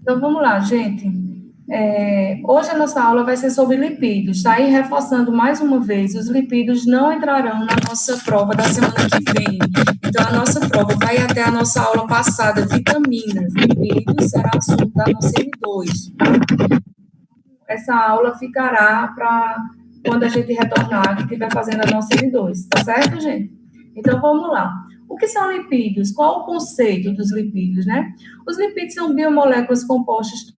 Então, vamos lá, gente. Hoje a nossa aula vai ser sobre lipídios, tá? E reforçando mais uma vez, os lipídios não entrarão na nossa prova da semana que vem. Então, a nossa prova vai até a nossa aula passada, vitaminas. Lipídios será assunto da nossa M2, tá? Essa aula ficará para quando a gente retornar, que estiver fazendo a nossa M2, tá certo, gente? Então, vamos lá. O que são lipídios? Qual o conceito dos lipídios, né? Os lipídios são biomoléculas compostas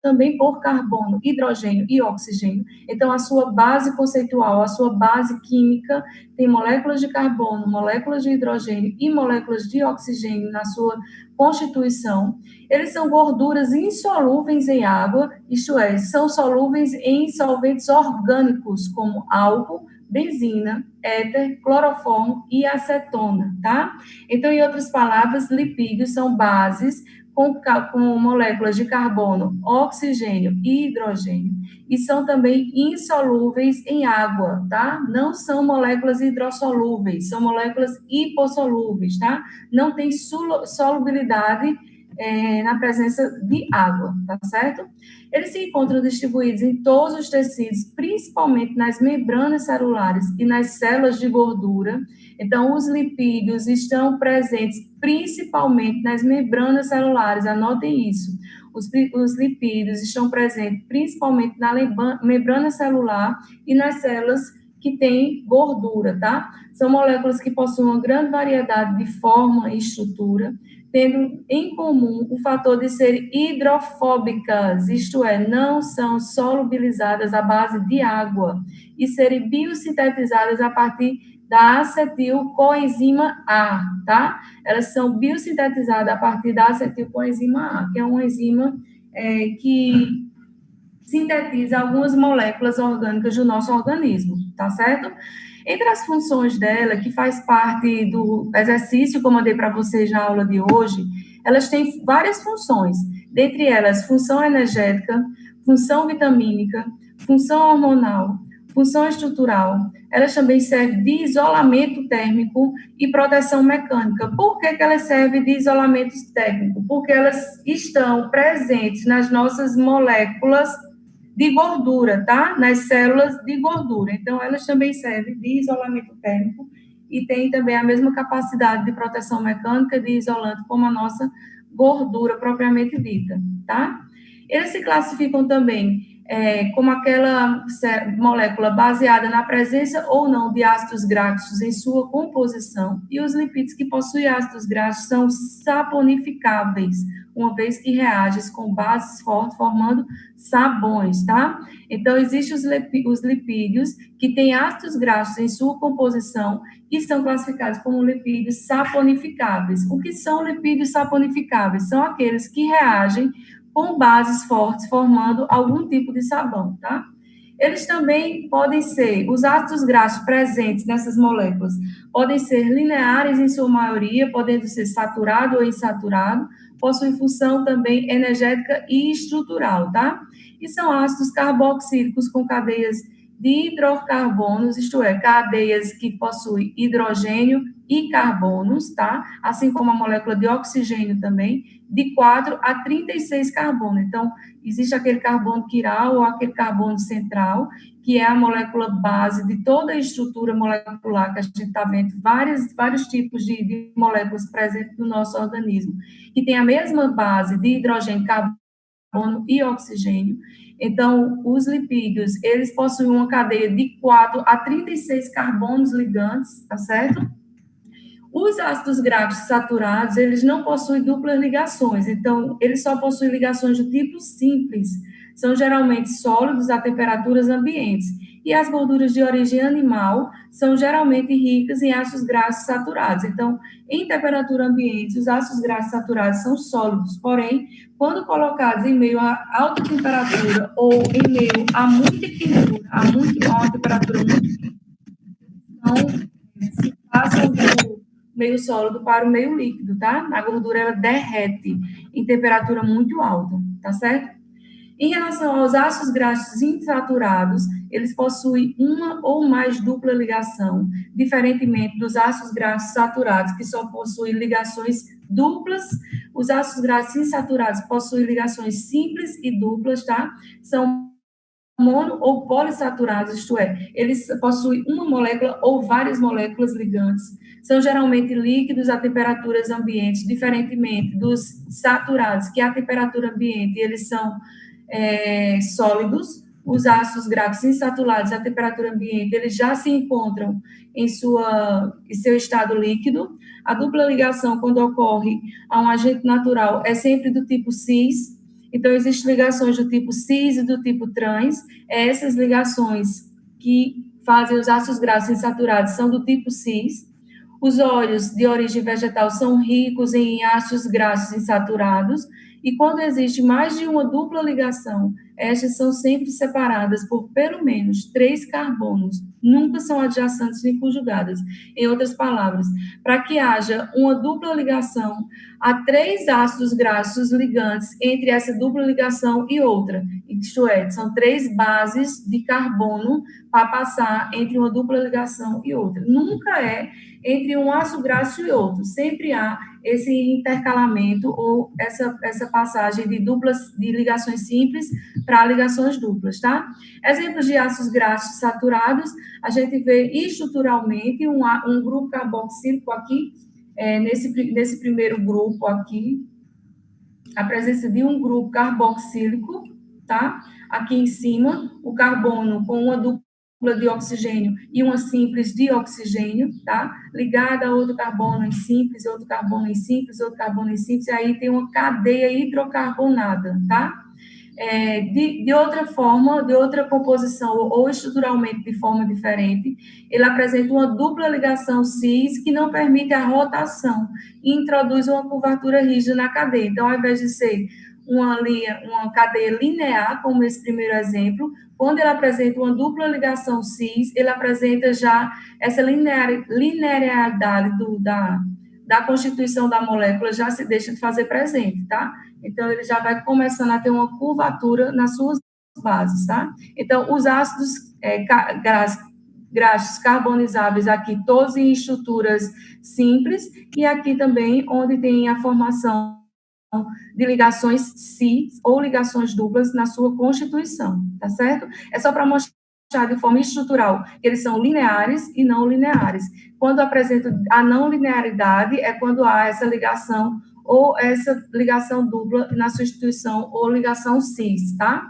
também por carbono, hidrogênio e oxigênio. Então, a sua base conceitual, a sua base química tem moléculas de carbono, moléculas de hidrogênio e moléculas de oxigênio na sua constituição. Eles são gorduras insolúveis em água, isto é, são solúveis em solventes orgânicos, como álcool, benzina, éter, cloroformo e acetona, tá? Então, em outras palavras, lipídios são bases com moléculas de carbono, oxigênio e hidrogênio, e são também insolúveis em água, tá? Não são moléculas hidrossolúveis, são moléculas hipossolúveis, tá? Não tem solubilidade na presença de água, tá certo? Eles se encontram distribuídos em todos os tecidos, principalmente nas membranas celulares e nas células de gordura. Então, os lipídios estão presentes principalmente nas membranas celulares, anotem isso. Os lipídios estão presentes principalmente na membrana celular e nas células que têm gordura, tá? São moléculas que possuem uma grande variedade de forma e estrutura, tendo em comum o fator de serem hidrofóbicas, isto é, não são solubilizadas à base de água, e serem biosintetizadas a partir da acetilcoenzima A, tá? Elas são biosintetizadas a partir da acetilcoenzima A, que é uma enzima que sintetiza algumas moléculas orgânicas do nosso organismo, tá certo? Entre as funções dela, que faz parte do exercício que eu mandei para vocês na aula de hoje, elas têm várias funções, dentre elas, função energética, função vitamínica, função hormonal, função estrutural. Elas também servem de isolamento térmico e proteção mecânica. Por que elas servem de isolamento térmico? Porque elas estão presentes nas nossas moléculas de gordura, tá? Nas células de gordura. Então, elas também servem de isolamento térmico e têm também a mesma capacidade de proteção mecânica de isolante como a nossa gordura propriamente dita, tá? Eles se classificam também como aquela molécula baseada na presença ou não de ácidos graxos em sua composição, e os lipídios que possuem ácidos graxos são saponificáveis, uma vez que reagem com bases fortes, formando sabões, tá? Então, existem os lipídios que têm ácidos graxos em sua composição e são classificados como lipídios saponificáveis. O que são lipídios saponificáveis? São aqueles que reagem com bases fortes, formando algum tipo de sabão, tá? Eles também podem ser, os ácidos graxos presentes nessas moléculas, podem ser lineares em sua maioria, podendo ser saturado ou insaturado, possuem função também energética e estrutural, tá? E são ácidos carboxílicos com cadeias de hidrocarbonos, isto é, cadeias que possuem hidrogênio e carbonos, tá? Assim como a molécula de oxigênio também, de 4 a 36 carbonos. Então, existe aquele carbono quiral ou aquele carbono central, que é a molécula base de toda a estrutura molecular que a gente está vendo, vários tipos de moléculas presentes no nosso organismo, que tem a mesma base de hidrogênio, carbono e oxigênio. Então, os lipídios, eles possuem uma cadeia de 4 a 36 carbonos ligantes, tá certo? Os ácidos graxos saturados, eles não possuem duplas ligações, então, eles só possuem ligações do tipo simples, são geralmente sólidos a temperaturas ambientes, e as gorduras de origem animal são geralmente ricas em ácidos graxos saturados. Então, em temperatura ambiente, os ácidos graxos saturados são sólidos, porém, quando colocados em meio a alta temperatura ou em meio a muita quentura, a uma temperatura muito então, se passam do meio sólido para o meio líquido, tá? A gordura, ela derrete em temperatura muito alta, tá certo? Em relação aos ácidos graxos insaturados, eles possuem uma ou mais dupla ligação, diferentemente dos ácidos graxos saturados, que só possuem ligações duplas. Os ácidos graxos insaturados possuem ligações simples e duplas, tá? São mono ou polissaturados, isto é, eles possuem uma molécula ou várias moléculas ligantes. São geralmente líquidos a temperaturas ambientes, diferentemente dos saturados, que a temperatura ambiente eles são sólidos. Os ácidos graxos insaturados à temperatura ambiente, eles já se encontram em seu estado líquido. A dupla ligação, quando ocorre a um agente natural, é sempre do tipo cis. Então, existem ligações do tipo cis e do tipo trans. Essas ligações que fazem os ácidos graxos insaturados são do tipo cis. Os óleos de origem vegetal são ricos em ácidos graxos insaturados. E quando existe mais de uma dupla ligação, estas são sempre separadas por pelo menos 3 carbonos, nunca são adjacentes nem conjugadas. Em outras palavras, para que haja uma dupla ligação, há 3 ácidos graxos ligantes entre essa dupla ligação e outra. Isto é, são 3 bases de carbono para passar entre uma dupla ligação e outra. Nunca é entre um ácido graxo e outro, sempre há esse intercalamento ou essa passagem de ligações simples para ligações duplas, tá? Exemplos de ácidos graxos saturados, a gente vê estruturalmente um grupo carboxílico aqui, nesse primeiro grupo aqui, a presença de um grupo carboxílico, tá? Aqui em cima, o carbono com uma dupla de oxigênio e uma simples de oxigênio, tá? Ligada a outro carbono em simples, outro carbono em simples, outro carbono em simples, e aí tem uma cadeia hidrocarbonada, tá? De outra forma, de outra composição, ou estruturalmente de forma diferente, ele apresenta uma dupla ligação cis que não permite a rotação e introduz uma curvatura rígida na cadeia. Então, ao invés de ser uma cadeia linear, como esse primeiro exemplo, quando ele apresenta uma dupla ligação cis, ele apresenta já essa linearidade da constituição da molécula, já se deixa de fazer presente, tá? Então, ele já vai começando a ter uma curvatura nas suas bases, tá? Então, os ácidos graxos carbonizáveis aqui, todos em estruturas simples, e aqui também, onde tem a formação de ligações cis ou ligações duplas na sua constituição, tá certo? É só para mostrar de forma estrutural que eles são lineares e não lineares. Quando apresenta a não linearidade é quando há essa ligação ou essa ligação dupla na substituição ou ligação cis, tá?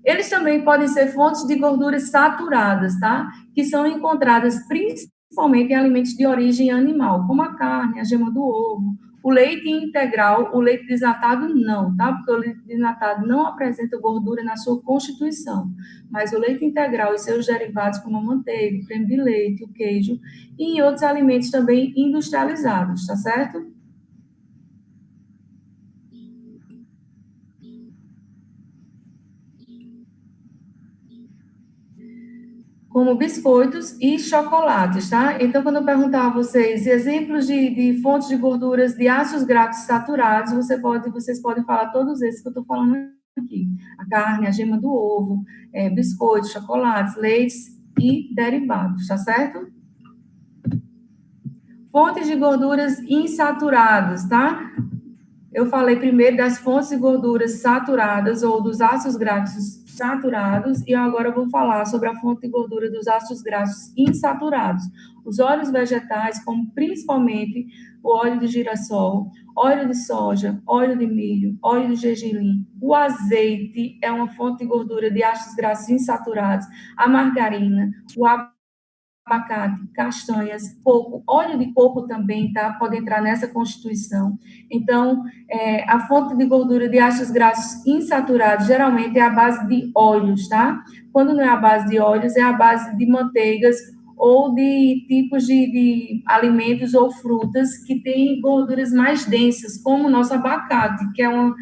Eles também podem ser fontes de gorduras saturadas, tá? Que são encontradas principalmente em alimentos de origem animal, como a carne, a gema do ovo, o leite integral, o leite desnatado não, tá? Porque o leite desnatado não apresenta gordura na sua constituição, mas o leite integral e seus derivados, como a manteiga, o creme de leite, o queijo, e em outros alimentos também industrializados, tá certo? Como biscoitos e chocolates, tá? Então, quando eu perguntar a vocês exemplos de fontes de gorduras de ácidos graxos saturados, vocês podem falar todos esses que eu estou falando aqui. A carne, a gema do ovo, biscoitos, chocolates, leites e derivados, tá certo? Fontes de gorduras insaturadas, tá? Eu falei primeiro das fontes de gorduras saturadas ou dos ácidos graxos saturados, e agora eu vou falar sobre a fonte de gordura dos ácidos graxos insaturados. Os óleos vegetais, como principalmente o óleo de girassol, óleo de soja, óleo de milho, óleo de gergelim. O azeite é uma fonte de gordura de ácidos graxos insaturados. A margarina, o abacate, castanhas, coco, óleo de coco também, tá? Pode entrar nessa constituição. Então, a fonte de gordura de ácidos graxos insaturados geralmente é a base de óleos, tá? Quando não é a base de óleos, é a base de manteigas ou de tipos de alimentos ou frutas que têm gorduras mais densas, como o nosso abacate, que é uma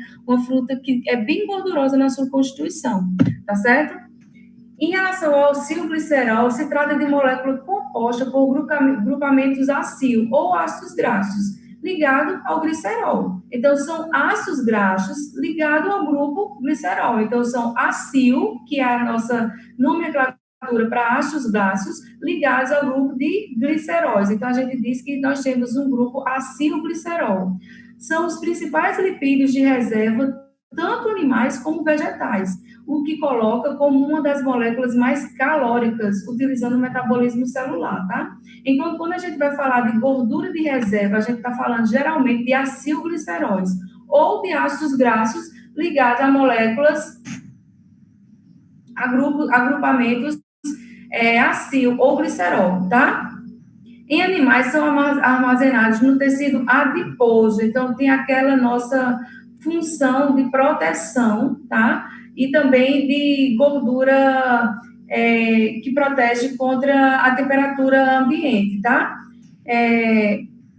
fruta que é bem gordurosa na sua constituição, tá certo? Em relação ao acilglicerol, se trata de molécula composta por grupamentos acil ou ácidos graxos, ligado ao glicerol. Então, são ácidos graxos ligados ao grupo glicerol. Então, são acil, que é a nossa nomenclatura para ácidos graxos, ligados ao grupo de gliceróis. Então, a gente diz que nós temos um grupo acilglicerol. são os principais lipídios de reserva, tanto animais como vegetais, o que coloca como uma das moléculas mais calóricas, utilizando o metabolismo celular, tá? Enquanto quando a gente vai falar de gordura de reserva, a gente está falando geralmente de acilgliceróis, ou de ácidos graxos ligados a moléculas, agrupamentos acil ou glicerol, tá? Em animais são armazenados no tecido adiposo, então tem aquela nossa função de proteção, tá? E também de gordura que protege contra a temperatura ambiente, tá?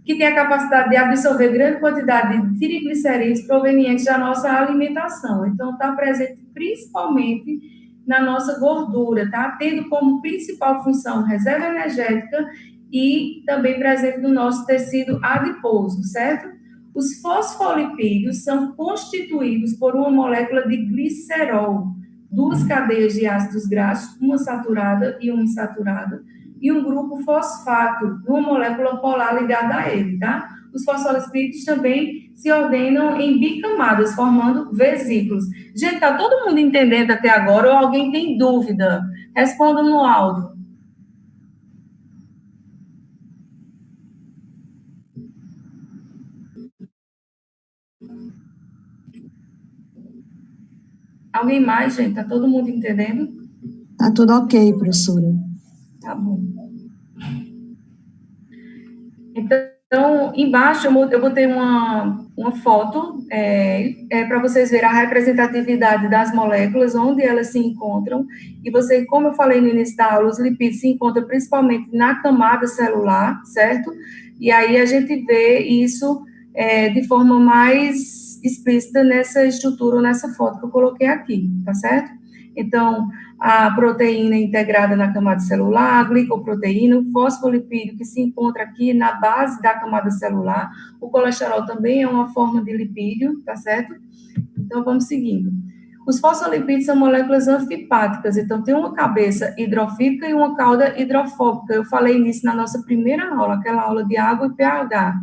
Que tem a capacidade de absorver grande quantidade de triglicerídeos provenientes da nossa alimentação. Então, está presente principalmente na nossa gordura, tá? Tendo como principal função reserva energética e também presente no nosso tecido adiposo, certo? Os fosfolipídios são constituídos por uma molécula de glicerol, duas cadeias de ácidos graxos, uma saturada e uma insaturada, e um grupo fosfato, uma molécula polar ligada a ele, tá? Os fosfolipídios também se ordenam em bicamadas, formando vesículos. Gente, tá todo mundo entendendo até agora ou alguém tem dúvida? Responda no áudio. Alguém mais, gente? Tá todo mundo entendendo? Tá tudo ok, professora. Tá bom. Então, embaixo eu botei uma foto para vocês verem a representatividade das moléculas, onde elas se encontram. E você, como eu falei no início da aula, os lipídios se encontram principalmente na camada celular, certo? E aí a gente vê isso de forma mais explícita nessa estrutura, nessa foto que eu coloquei aqui, tá certo? Então, a proteína integrada na camada celular, a glicoproteína, o fosfolipídio que se encontra aqui na base da camada celular, o colesterol também é uma forma de lipídio, tá certo? Então, vamos seguindo. Os fosfolipídios são moléculas anfipáticas, então tem uma cabeça hidrofílica e uma cauda hidrofóbica. Eu falei nisso na nossa primeira aula, aquela aula de água e pH.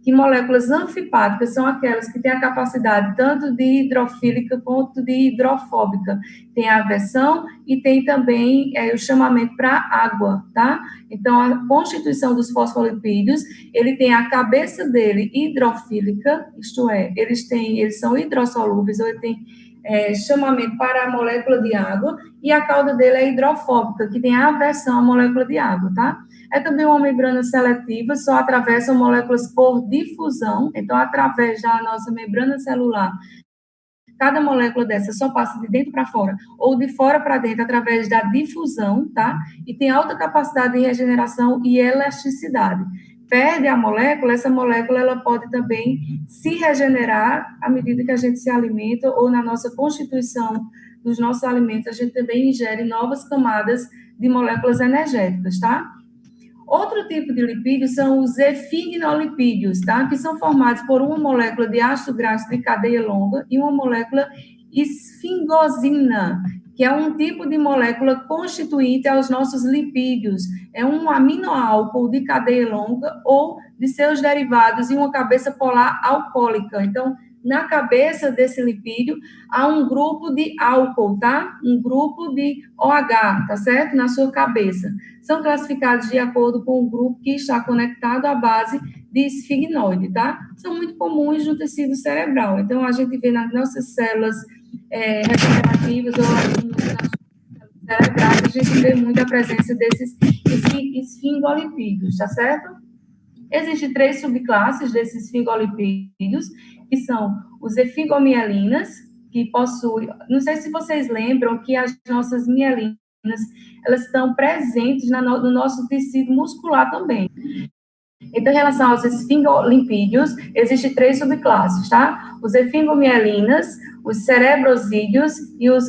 Que moléculas anfipáticas são aquelas que têm a capacidade tanto de hidrofílica quanto de hidrofóbica. Tem a aversão e tem também o chamamento para água, tá? Então, a constituição dos fosfolipídios, ele tem a cabeça dele hidrofílica, isto é, eles são hidrossolúveis, ou ele tem chamamento para a molécula de água, e a cauda dele é hidrofóbica, que tem a aversão à molécula de água, tá? É também uma membrana seletiva, só atravessa moléculas por difusão, então, através da nossa membrana celular, cada molécula dessa só passa de dentro para fora, ou de fora para dentro, através da difusão, tá? E tem alta capacidade de regeneração e elasticidade. Perde a molécula, essa molécula ela pode também se regenerar à medida que a gente se alimenta, ou na nossa constituição dos nossos alimentos, a gente também ingere novas camadas de moléculas energéticas, tá? Outro tipo de lipídios são os esfinolipídios, tá? Que são formados por uma molécula de ácido graxo de cadeia longa e uma molécula esfingosina, que é um tipo de molécula constituinte aos nossos lipídios. É um aminoálcool de cadeia longa ou de seus derivados e uma cabeça polar alcoólica. Então, na cabeça desse lipídio, há um grupo de álcool, tá? Um grupo de OH, tá certo? Na sua cabeça. São classificados de acordo com o grupo que está conectado à base de esfignoide, tá? São muito comuns no tecido cerebral. Então, a gente vê nas nossas células regenerativas ou nas células cerebrais, a gente vê muito a presença desses esfingolipídios, tá certo? Existem 3 subclasses desses esfingolipídios, que são os esfingomielinas, que possuem, não sei se vocês lembram que as nossas mielinas, elas estão presentes no nosso tecido muscular também. Então, em relação aos esfingolipídios, existem 3 subclasses, tá? Os esfingomielinas, os cerebrosídeos e os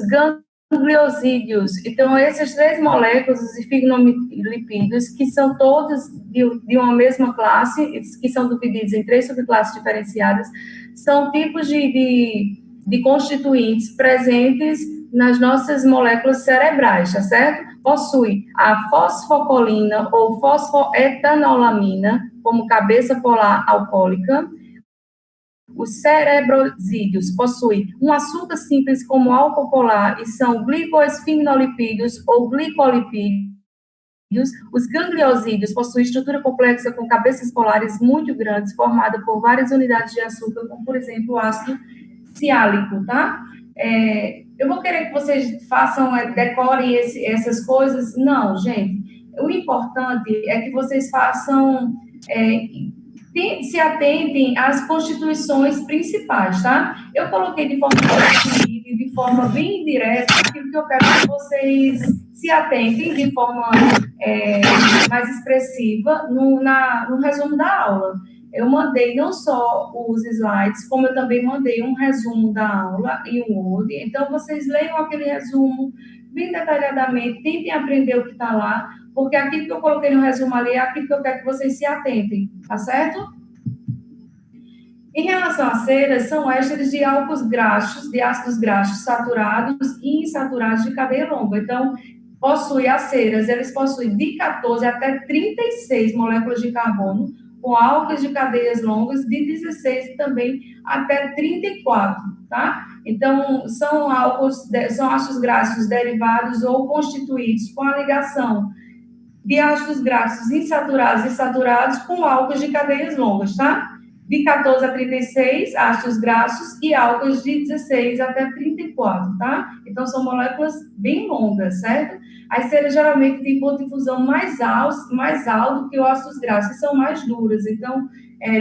gangliosídeos. Então, essas 3 moléculas, os esfingolipídios, que são todos de uma mesma classe, que são divididos em 3 subclasses diferenciadas, são tipos de constituintes presentes nas nossas moléculas cerebrais, tá certo? Possui a fosfocolina ou fosfoetanolamina como cabeça polar alcoólica, Os cerebrosídeos possuem um açúcar simples como álcool polar e são glicoesfingolipídios ou glicolipídios. Os gangliosídeos possuem estrutura complexa com cabeças polares muito grandes, formada por várias unidades de açúcar, como, por exemplo, o ácido siálico, tá? Eu vou querer que vocês decorem essas coisas. Não, gente. O importante é que vocês façam, se atentem às constituições principais, tá? Eu coloquei de forma resumida, de forma bem direta, aquilo que eu quero que vocês se atentem de forma mais expressiva no resumo da aula. Eu mandei não só os slides, como eu também mandei um resumo da aula em Word. Então, vocês leiam aquele resumo bem detalhadamente, tentem aprender o que está lá, porque aquilo que eu coloquei no resumo ali é aquilo que eu quero que vocês se atentem, tá certo? Em relação às ceras, são ésteres de álcools graxos, de ácidos graxos saturados e insaturados de cadeia longa. Então, as ceras, eles possuem de 14 até 36 moléculas de carbono, com álcools de cadeias longas de 16 também até 34, tá? Então, são ácidos graxos derivados ou constituídos com a ligação de ácidos graxos insaturados e saturados com álcools de cadeias longas, tá? De 14 a 36, ácidos graxos e álcools de 16 até 34, tá? Então, são moléculas bem longas, certo? As ceras geralmente têm ponto de fusão mais alto que os ácidos graxos, são mais duras. Então,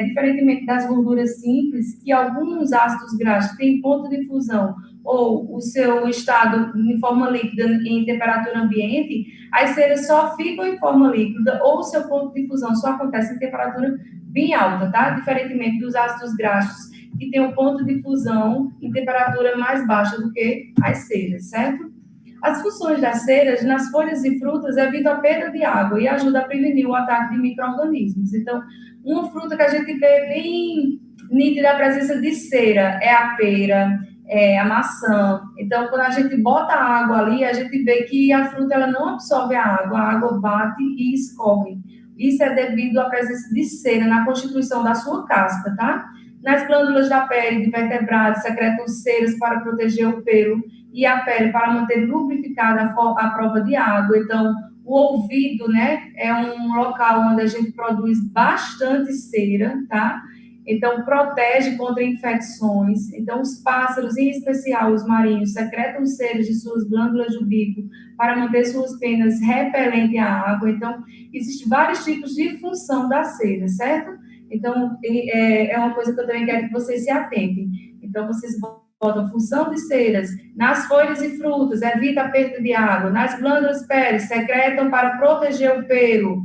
diferentemente das gorduras simples, que alguns ácidos graxos têm ponto de fusão ou o seu estado em forma líquida em temperatura ambiente, as ceras só ficam em forma líquida ou o seu ponto de fusão só acontece em temperatura bem alta, tá? Diferentemente dos ácidos graxos, que tem um ponto de fusão em temperatura mais baixa do que as ceras, certo? As funções das ceras nas folhas e frutas evitam a perda de água e ajuda a prevenir o ataque de micro-organismos. Então, uma fruta que a gente vê bem nítida a presença de cera é a pera, a maçã. Então, quando a gente bota água ali, a gente vê que a fruta ela não absorve a água bate e escorre. Isso é devido à presença de cera na constituição da sua casca, tá? Nas glândulas da pele de vertebrados secretam ceras para proteger o pelo e a pele para manter lubrificada a prova de água. Então, o ouvido, né, é um local onde a gente produz bastante cera, tá? Então, protege contra infecções. Então, os pássaros, em especial os marinhos, secretam ceras de suas glândulas do bico para manter suas penas repelentes à água. Então, existem vários tipos de função da cera, certo? Então, é uma coisa que eu também quero que vocês se atentem. Então, vocês botam função de ceras nas folhas e frutas, evita a perda de água. Nas glândulas péles, secretam para proteger o pelo.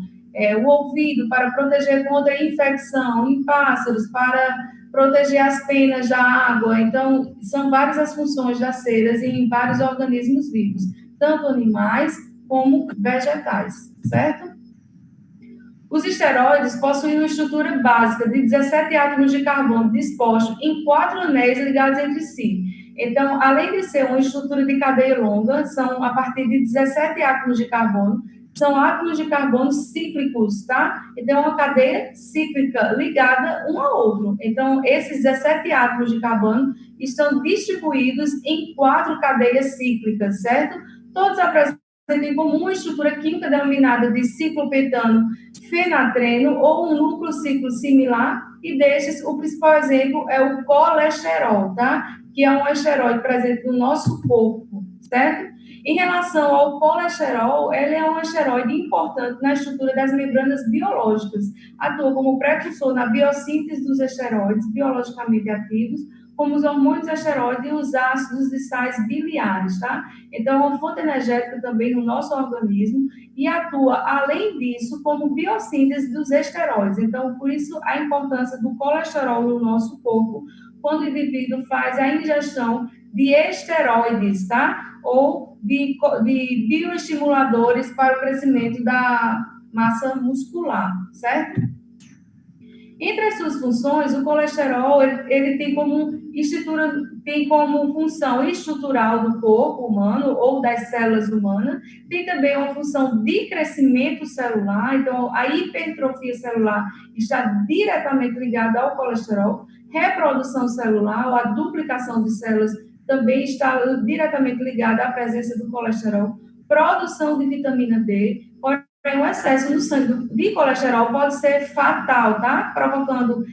O ouvido para proteger contra a infecção, em pássaros para proteger as penas da água. Então, são várias as funções das ceras em vários organismos vivos, tanto animais como vegetais, certo? Os esteroides possuem uma estrutura básica de 17 átomos de carbono dispostos em 4 anéis ligados entre si. Então, além de ser uma estrutura de cadeia longa, são a partir de 17 átomos de carbono, são átomos de carbono cíclicos, tá? Então, é uma cadeia cíclica ligada um ao outro. Então, esses 17 átomos de carbono estão distribuídos em 4 cadeias cíclicas, certo? Todos apresentam em comum uma estrutura química denominada de ciclopentano fenatreno ou um núcleo ciclo similar, e destes, o principal exemplo é o colesterol, tá? Que é um esteroide presente no nosso corpo, certo? Em relação ao colesterol, ele é um esteroide importante na estrutura das membranas biológicas, atua como precursor na biossíntese dos esteroides biologicamente ativos, como os hormônios esteroides e os ácidos e sais biliares, tá? Então, é uma fonte energética também no nosso organismo e atua, além disso, como biossíntese dos esteroides. Então, por isso, a importância do colesterol no nosso corpo, quando o indivíduo faz a ingestão de esteroides, tá? Ou de bioestimuladores para o crescimento da massa muscular, certo? Entre as suas funções, o colesterol ele tem como estrutura tem como função estrutural do corpo humano ou das células humanas, tem também uma função de crescimento celular, então a hipertrofia celular está diretamente ligada ao colesterol, reprodução celular, ou a duplicação de células também está diretamente ligada à presença do colesterol, produção de vitamina D, porém o excesso no sangue de colesterol pode ser fatal, tá? Provocando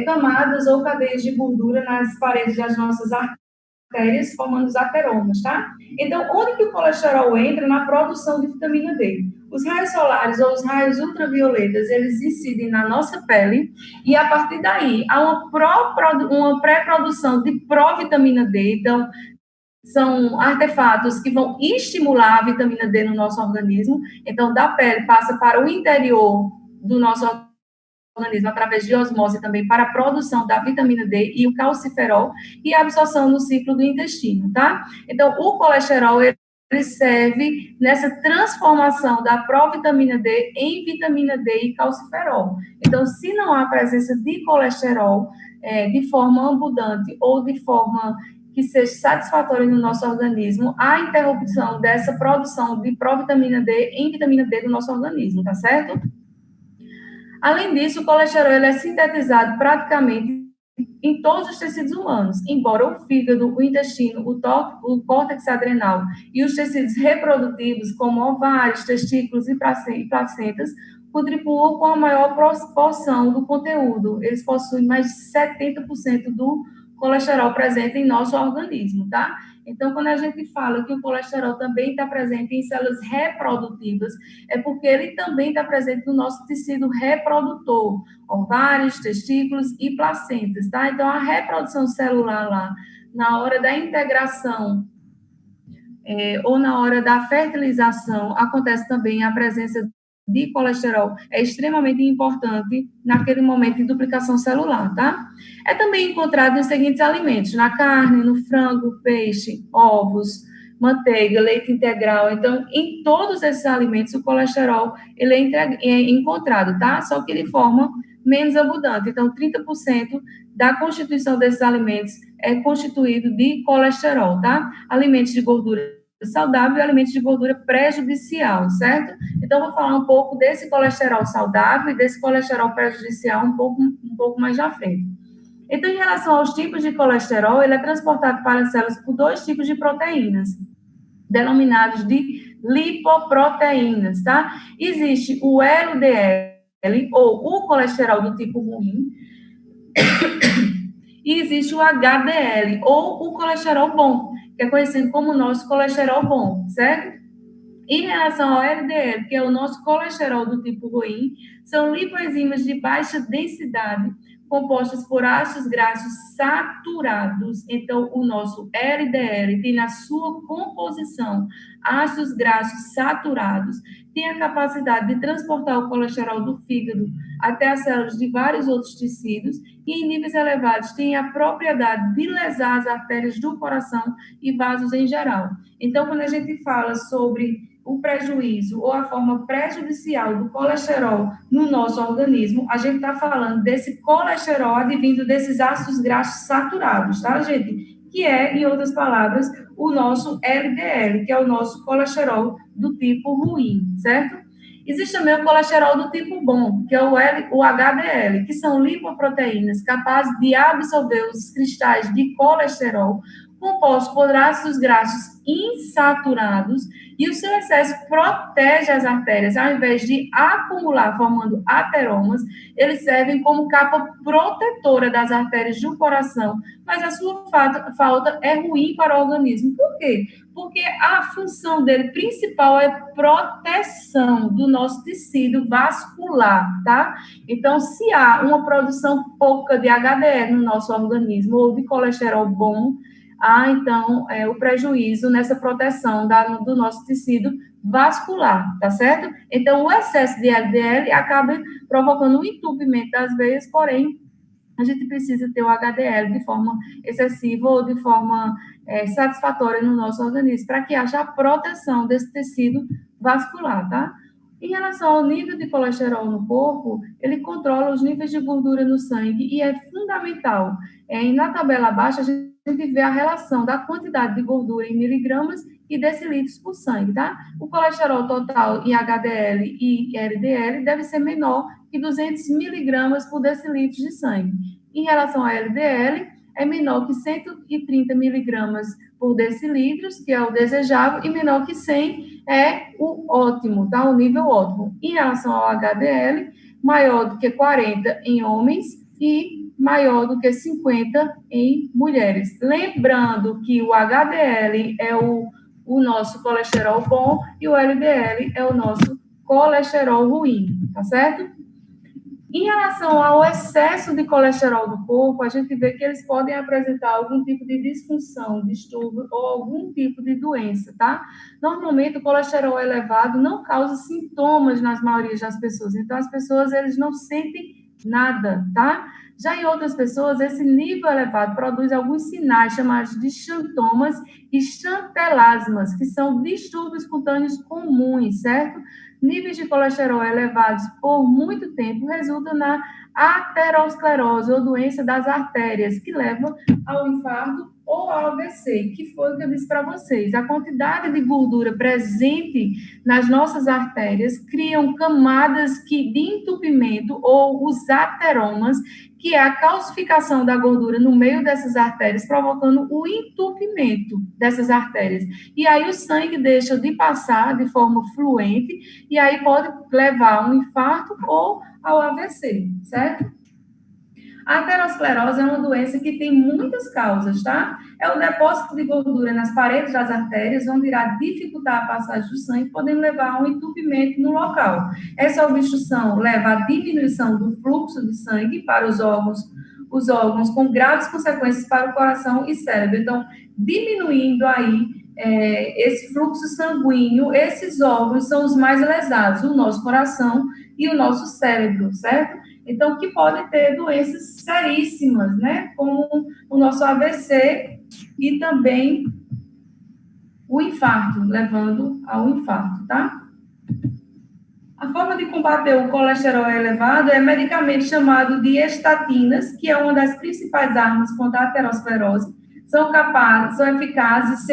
camadas ou cadeias de gordura nas paredes das nossas artérias, formando os ateromas, tá? Então, onde que o colesterol entra? Na produção de vitamina D. Os raios solares ou os raios ultravioletas, eles incidem na nossa pele e, a partir daí, há uma pré-produção de provitamina D. Então, são artefatos que vão estimular a vitamina D no nosso organismo. Então, da pele passa para o interior do nosso organismo através de osmose também para a produção da vitamina D e o calciferol e a absorção no ciclo do intestino, tá? Então, o colesterol, ele serve nessa transformação da provitamina D em vitamina D e calciferol. Então, se não há presença de colesterol de forma abundante ou de forma que seja satisfatória no nosso organismo, há interrupção dessa produção de provitamina D em vitamina D do nosso organismo, tá certo? Além disso, o colesterol ele é sintetizado praticamente em todos os tecidos humanos, embora o fígado, o intestino, o córtex adrenal e os tecidos reprodutivos, como ovários, testículos e placentas, contribuam com a maior proporção do conteúdo. Eles possuem mais de 70% do colesterol presente em nosso organismo, tá? Então, quando a gente fala que o colesterol também está presente em células reprodutivas, é porque ele também está presente no nosso tecido reprodutor, ovários, testículos e placentas, tá? Então, a reprodução celular lá, na hora da integração ou na hora da fertilização, acontece também a presença de colesterol, é extremamente importante naquele momento de duplicação celular, tá? É também encontrado nos seguintes alimentos: na carne, no frango, peixe, ovos, manteiga, leite integral. Então, em todos esses alimentos, o colesterol ele é encontrado, tá? Só que de forma menos abundante. Então, 30% da constituição desses alimentos é constituído de colesterol, tá? Alimentos de gordura saudável e alimentos de gordura prejudicial, certo? Então, vou falar um pouco desse colesterol saudável e desse colesterol prejudicial um pouco mais à frente. Então, em relação aos tipos de colesterol, ele é transportado para as células por dois tipos de proteínas, denominados de lipoproteínas, tá? Existe o LDL, ou o colesterol do tipo ruim, e existe o HDL, ou o colesterol bom, que é conhecido como o nosso colesterol bom, certo? Em relação ao LDL, que é o nosso colesterol do tipo ruim, são lipoenzimas de baixa densidade, compostas por ácidos graxos saturados. Então, o nosso LDL tem na sua composição ácidos graxos saturados, tem a capacidade de transportar o colesterol do fígado até as células de vários outros tecidos e, em níveis elevados, tem a propriedade de lesar as artérias do coração e vasos em geral. Então, quando a gente fala sobre o prejuízo ou a forma prejudicial do colesterol no nosso organismo, a gente está falando desse colesterol advindo desses ácidos graxos saturados, tá, gente? Que é, em outras palavras, o nosso LDL, que é o nosso colesterol do tipo ruim, certo? Existe também o colesterol do tipo bom, que é o HDL, que são lipoproteínas capazes de absorver os cristais de colesterol compostos por ácidos graxos insaturados, e o seu excesso protege as artérias. Ao invés de acumular, formando ateromas, eles servem como capa protetora das artérias do coração, mas a sua falta é ruim para o organismo. Por quê? Porque a função dele principal é proteção do nosso tecido vascular, tá? Então, se há uma produção pouca de HDL no nosso organismo, ou de colesterol bom, há, então, o prejuízo nessa proteção do nosso tecido vascular, tá certo? Então, o excesso de LDL acaba provocando um entupimento das veias, porém, a gente precisa ter o HDL de forma excessiva ou de forma satisfatória no nosso organismo, para que haja a proteção desse tecido vascular, tá? Em relação ao nível de colesterol no corpo, ele controla os níveis de gordura no sangue e é fundamental. Na tabela abaixo, a gente gente vê a relação da quantidade de gordura em miligramas e decilitros por sangue, tá? O colesterol total em HDL e LDL deve ser menor que 200 miligramas por decilitro de sangue. Em relação a LDL, é menor que 130 miligramas por decilitros, que é o desejável, e menor que 100 é o ótimo, tá? O nível ótimo. Em relação ao HDL, maior do que 40 em homens e maior do que 50 em mulheres. Lembrando que o HDL é o nosso colesterol bom e o LDL é o nosso colesterol ruim, tá certo? Em relação ao excesso de colesterol do corpo, a gente vê que eles podem apresentar algum tipo de disfunção, distúrbio ou algum tipo de doença, tá? Normalmente, o colesterol elevado não causa sintomas nas maioria das pessoas. Então, as pessoas, eles não sentem nada, tá? Já em outras pessoas, esse nível elevado produz alguns sinais chamados de xantomas e xantelasmas, que são distúrbios cutâneos comuns, certo? Níveis de colesterol elevados por muito tempo resultam na aterosclerose, ou doença das artérias, que leva ao infarto ou ao AVC, que foi o que eu disse para vocês. A quantidade de gordura presente nas nossas artérias criam camadas de entupimento, ou os ateromas, que é a calcificação da gordura no meio dessas artérias, provocando o entupimento dessas artérias. E aí o sangue deixa de passar de forma fluente, e aí pode levar a um infarto ou ao AVC, certo? A aterosclerose é uma doença que tem muitas causas, tá? É o depósito de gordura nas paredes das artérias, onde irá dificultar a passagem do sangue, podendo levar a um entupimento no local. Essa obstrução leva à diminuição do fluxo de sangue para os órgãos com graves consequências para o coração e cérebro. Então, diminuindo aí esse fluxo sanguíneo, esses órgãos são os mais lesados, o nosso coração e o nosso cérebro, certo? Então, que podem ter doenças seríssimas, né? Como o nosso AVC e também o infarto, levando ao infarto, tá? A forma de combater o colesterol elevado é medicamento chamado de estatinas, que é uma das principais armas contra a aterosclerose. São eficazes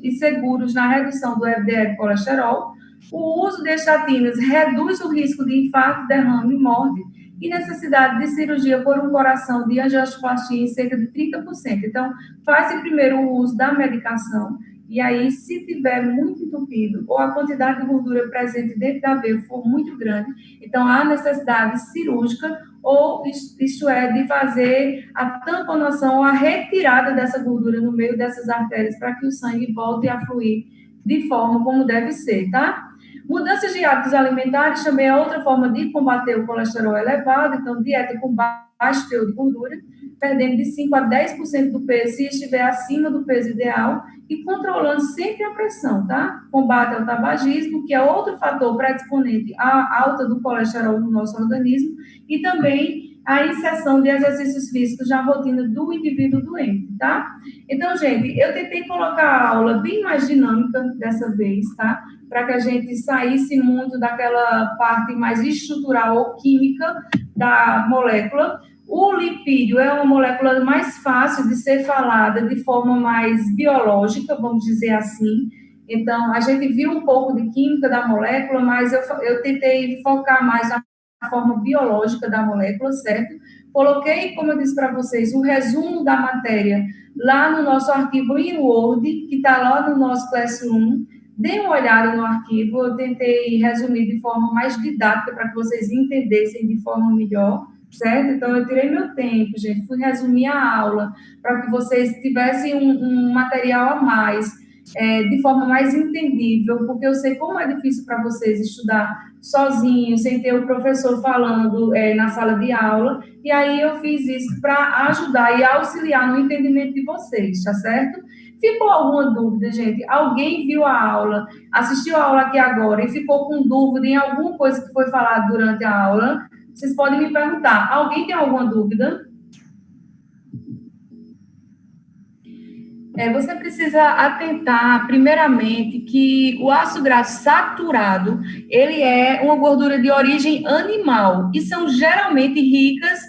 e seguros na redução do LDL colesterol. O uso de estatinas reduz o risco de infarto, derrame e morte, e necessidade de cirurgia por um coração de angioplastia em cerca de 30%. Então, faz primeiro o uso da medicação, e aí, se tiver muito entupido, ou a quantidade de gordura presente dentro da veia for muito grande, então há necessidade cirúrgica, ou isto é, de fazer a tamponação ou a retirada dessa gordura no meio dessas artérias, para que o sangue volte a fluir de forma como deve ser, tá? Mudanças de hábitos alimentares também é outra forma de combater o colesterol elevado. Então, dieta com baixo teor de gordura, perdendo de 5% a 10% do peso se estiver acima do peso ideal, e controlando sempre a pressão, tá? Combate ao tabagismo, que é outro fator predisponente à alta do colesterol no nosso organismo, e também a inserção de exercícios físicos na rotina do indivíduo doente, tá? Então, gente, eu tentei colocar a aula bem mais dinâmica dessa vez, tá? Para que a gente saísse muito daquela parte mais estrutural ou química da molécula. O lipídio é uma molécula mais fácil de ser falada de forma mais biológica, vamos dizer assim. Então, a gente viu um pouco de química da molécula, mas eu tentei focar mais na forma biológica da molécula, certo? Coloquei, como eu disse para vocês, o resumo da matéria lá no nosso arquivo em Word, que está lá no nosso Classroom. Dê uma olhada no arquivo, eu tentei resumir de forma mais didática para que vocês entendessem de forma melhor, certo? Então, eu tirei meu tempo, gente, fui resumir a aula para que vocês tivessem um material a mais, de forma mais entendível, porque eu sei como é difícil para vocês estudar sozinhos, sem ter o professor falando na sala de aula, e aí eu fiz isso para ajudar e auxiliar no entendimento de vocês, tá certo? Ficou alguma dúvida, gente? Alguém viu a aula, assistiu a aula aqui agora e ficou com dúvida em alguma coisa que foi falada durante a aula? Vocês podem me perguntar. Alguém tem alguma dúvida? Você precisa atentar, primeiramente, que o ácido graxo saturado, ele é uma gordura de origem animal, e são geralmente ricas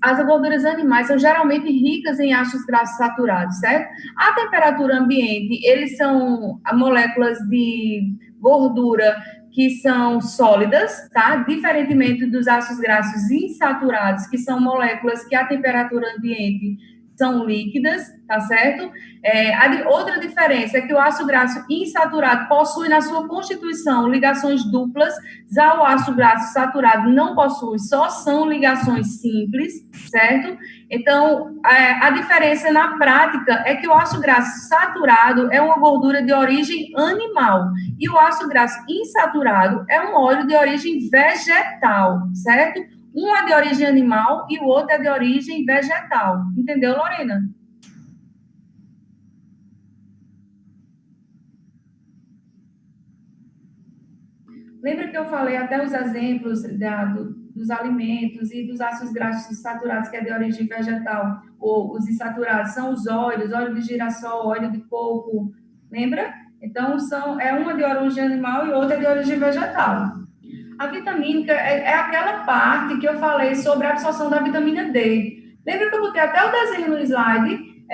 As gorduras animais são geralmente ricas em ácidos graxos saturados, certo? A temperatura ambiente, eles são moléculas de gordura que são sólidas, tá? Diferentemente dos ácidos graxos insaturados, que são moléculas que a temperatura ambiente são líquidas, tá certo? Outra diferença é que o ácido graxo insaturado possui na sua constituição ligações duplas, já o ácido graxo saturado não possui, só são ligações simples, certo? Então, a diferença na prática é que o ácido graxo saturado é uma gordura de origem animal e o ácido graxo insaturado é um óleo de origem vegetal, certo? Um é de origem animal e o outro é de origem vegetal. Entendeu, Lorena? Lembra que eu falei até os exemplos dos alimentos e dos ácidos graxos saturados, que é de origem vegetal, ou os insaturados, são os óleos, óleo de girassol, óleo de coco, lembra? Então, uma de origem animal e outra de origem vegetal. A vitamínica é aquela parte que eu falei sobre a absorção da vitamina D. Lembra que eu botei até o desenho no slide?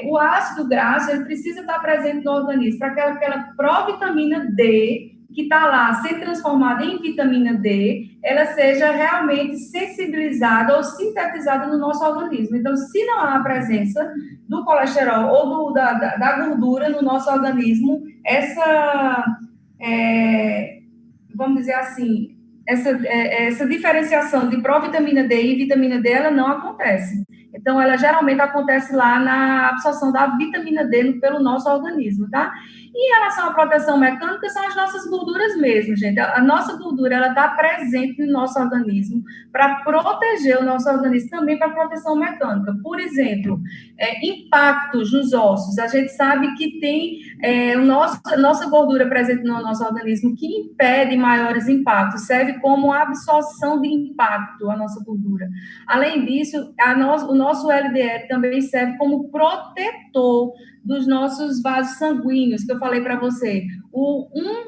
O ácido graxo, ele precisa estar presente no organismo para que aquela provitamina D, que está lá, ser transformada em vitamina D, ela seja realmente sensibilizada ou sintetizada no nosso organismo. Então, se não há a presença do colesterol ou da gordura no nosso organismo, vamos dizer assim, essa diferenciação de provitamina D e vitamina D, ela não acontece. Então, ela geralmente acontece lá na absorção da vitamina D pelo nosso organismo, tá? E em relação à proteção mecânica, são as nossas gorduras mesmo, gente. A nossa gordura, ela está presente no nosso organismo para proteger o nosso organismo também para proteção mecânica. Por exemplo, impactos nos ossos. A gente sabe que tem nossa gordura presente no nosso organismo que impede maiores impactos, serve como absorção de impacto a nossa gordura. Além disso, o nosso LDL também serve como protetor dos nossos vasos sanguíneos, que eu falei para você.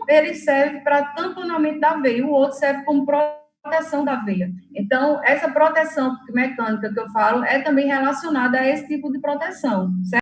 Ele serve para tamponamento da veia, o outro serve como proteção da veia. Então, essa proteção mecânica que eu falo é também relacionada a esse tipo de proteção, certo?